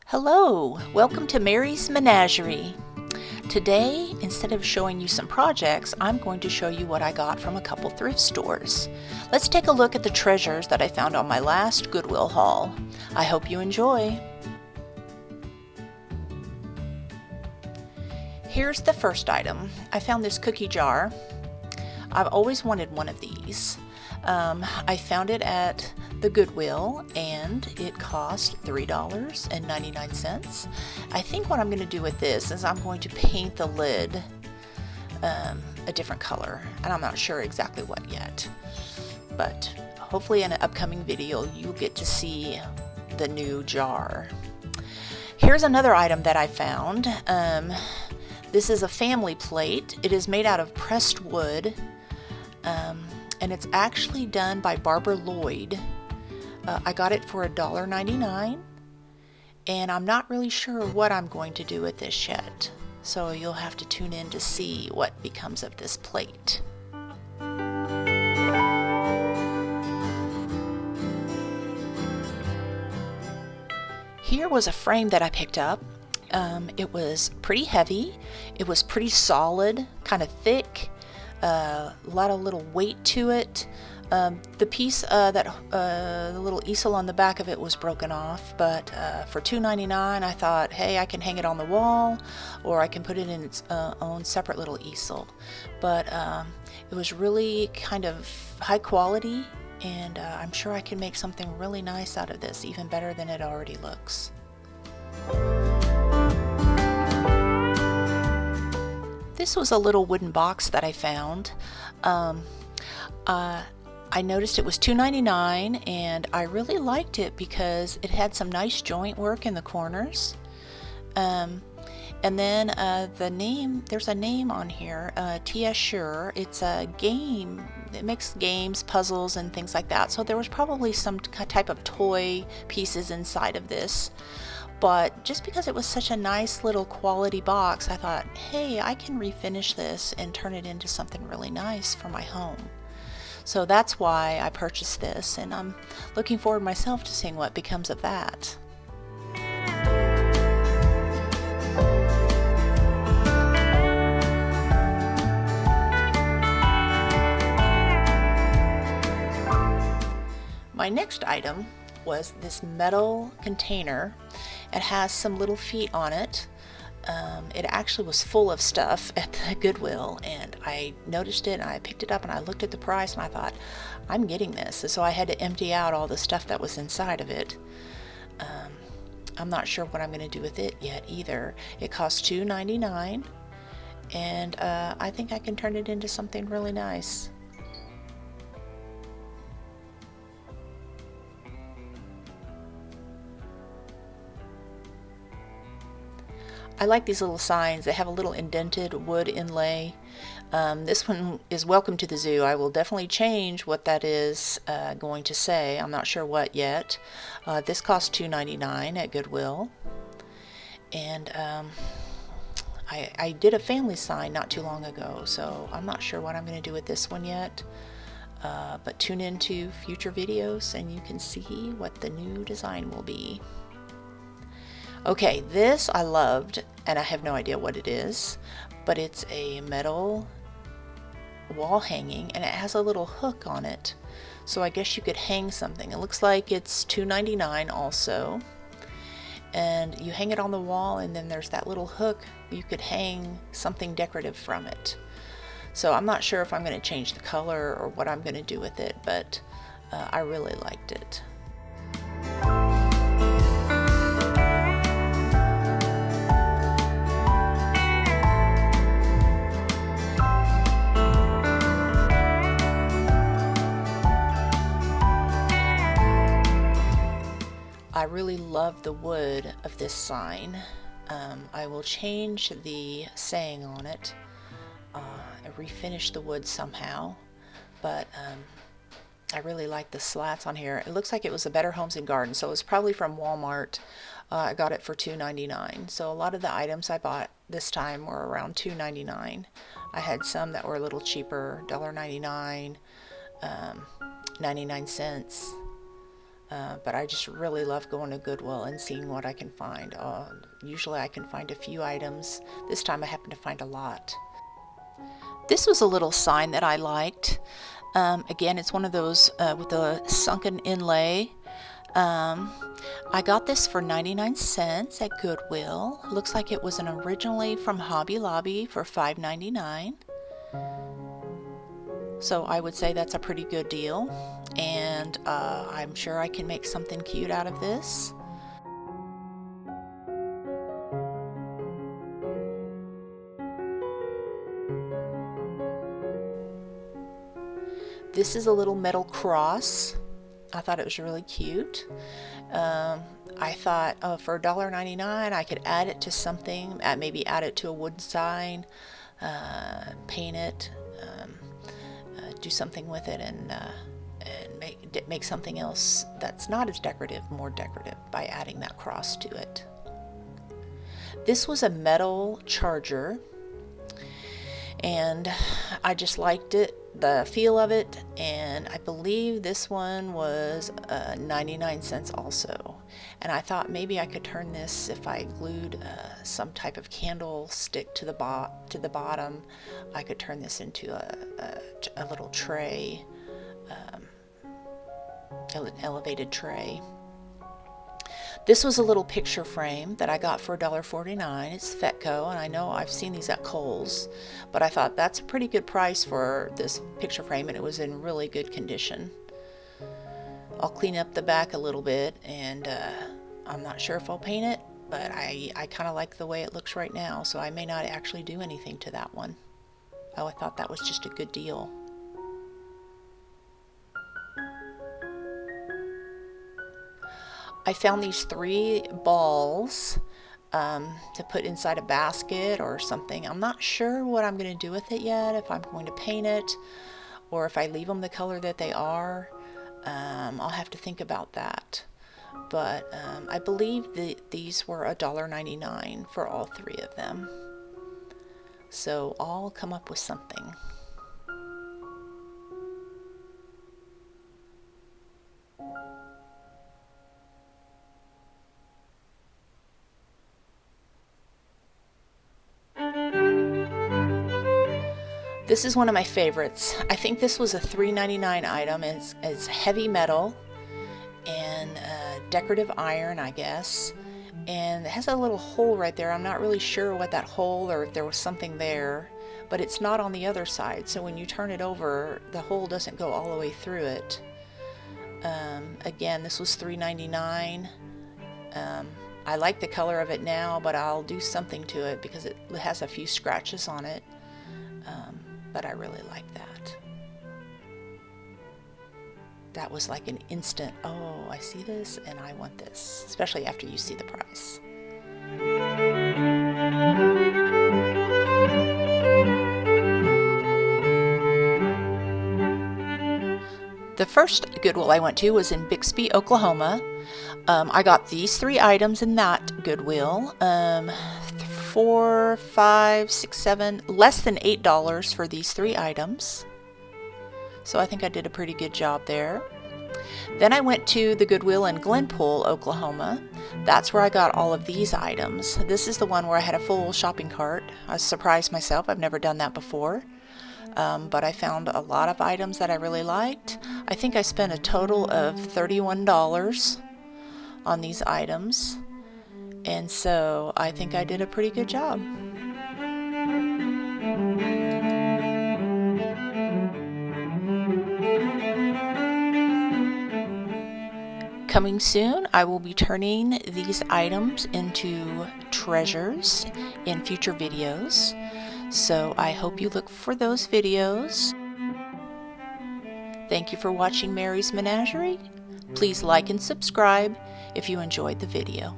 Hello, welcome to Mary's Menagerie. Today, instead of showing you some projects, I'm going to show you what I got from a couple thrift stores. Let's take a look at the treasures that I found on my last Goodwill haul. I hope you enjoy. Here's the first item. I found this cookie jar. I've always wanted one of these. I found it at the Goodwill and it cost $3.99. I think what I'm going to do with this is I'm going to paint the lid a different color, and I'm not sure exactly what yet, but hopefully in an upcoming video you'll get to see the new jar. Here's another item that I found. This is a family plate. It is made out of pressed wood. And it's actually done by Barbara Lloyd. I got it for $1.99, and I'm not really sure what I'm going to do with this yet, so you'll have to tune in to see what becomes of this plate. Here was a frame that I picked up. It was pretty heavy, it was pretty solid, kind of thick. A lot of little weight to it. The piece the little easel on the back of it was broken off, but for $2.99 I thought, hey, I can hang it on the wall, or I can put it in its own separate little easel. But it was really kind of high quality, and I'm sure I can make something really nice out of this, even better than it already looks. This was a little wooden box that I found. I noticed it was $2.99, and I really liked it because it had some nice joint work in the corners. And then there's a name on here, T.S. Sure. It's a game. It makes games, puzzles, and things like that. So there was probably some type of toy pieces inside of this. But just because it was such a nice little quality box, I thought, hey, I can refinish this and turn it into something really nice for my home. So that's why I purchased this, and I'm looking forward myself to seeing what becomes of that. My next item was this metal container. It has some little feet on it. It actually was full of stuff at the Goodwill, and I noticed it and I picked it up and I looked at the price and I thought, I'm getting this. And so I had to empty out all the stuff that was inside of it. I'm not sure what I'm going to do with it yet either. It cost $2.99, and I think I can turn it into something really nice. I like these little signs. They have a little indented wood inlay. This one is welcome to the zoo. I will definitely change what that is going to say. I'm not sure what yet. This cost $2.99 at Goodwill. And I did a family sign not too long ago, so I'm not sure what I'm going to do with this one yet. But tune into future videos and you can see what the new design will be. Okay, this I loved, and I have no idea what it is, but it's a metal wall hanging, and it has a little hook on it, so I guess you could hang something. It looks like it's $2.99 also, and you hang it on the wall, and then there's that little hook. You could hang something decorative from it. So I'm not sure if I'm going to change the color or what I'm going to do with it, but I really liked it. I really love the wood of this sign. I will change the saying on it, refinish the wood somehow, but I really like the slats on here. It looks like it was a Better Homes and Gardens, so it was probably from Walmart. I got it for $2.99. So a lot of the items I bought this time were around $2.99. I had some that were a little cheaper, $1.99, 99 cents. but I just really love going to Goodwill and seeing what I can find. Usually I can find a few items. This time I happened to find a lot. This was a little sign that I liked. Again, it's one of those with a sunken inlay. I got this for 99 cents at Goodwill. Looks like it was originally from Hobby Lobby for $5.99. So I would say that's a pretty good deal, and I'm sure I can make something cute out of this. This is a little metal cross. I thought it was really cute. I thought for $1.99 I could add it to something, maybe add it to a wood sign, paint it, do something with it, and make something else that's not as decorative more decorative by adding that cross to it. This was a metal charger, and I just liked it, the feel of it, and I believe this one was 99 cents also. And I thought maybe I could turn this, if I glued some type of candlestick to the bottom, I could turn this into a little tray, an elevated tray. This was a little picture frame that I got for $1.49. It's Fetco, and I know I've seen these at Kohl's, but I thought that's a pretty good price for this picture frame, and it was in really good condition. I'll clean up the back a little bit, and I'm not sure if I'll paint it, but I kind of like the way it looks right now, so I may not actually do anything to that one. Oh, I thought that was just a good deal. I found these 3 balls to put inside a basket or something. I'm not sure what I'm going to do with it yet, if I'm going to paint it or if I leave them the color that they are. I'll have to think about that. But I believe these were $1.99 for all 3 of them. So I'll come up with something. This is one of my favorites. I think this was a $3.99 item. It's heavy metal and decorative iron, I guess. And it has a little hole right there. I'm not really sure what that hole, or if there was something there, but it's not on the other side. So when you turn it over, the hole doesn't go all the way through it. Again, this was $3.99. I like the color of it now, but I'll do something to it because it has a few scratches on it. But I really like that. That was like an instant, oh, I see this and I want this, especially after you see the price. The first Goodwill I went to was in Bixby, Oklahoma. I got these 3 items in that Goodwill. 4, 5, 6, 7, less than $8 for these 3 items. So I think I did a pretty good job there. Then I went to the Goodwill in Glenpool, Oklahoma. That's where I got all of these items. This is the one where I had a full shopping cart. I was surprised myself. I've never done that before. But I found a lot of items that I really liked. I think I spent a total of $31 on these items. And so I think I did a pretty good job. Coming soon, I will be turning these items into treasures in future videos. So I hope you look for those videos. Thank you for watching Mary's Menagerie. Please like and subscribe if you enjoyed the video.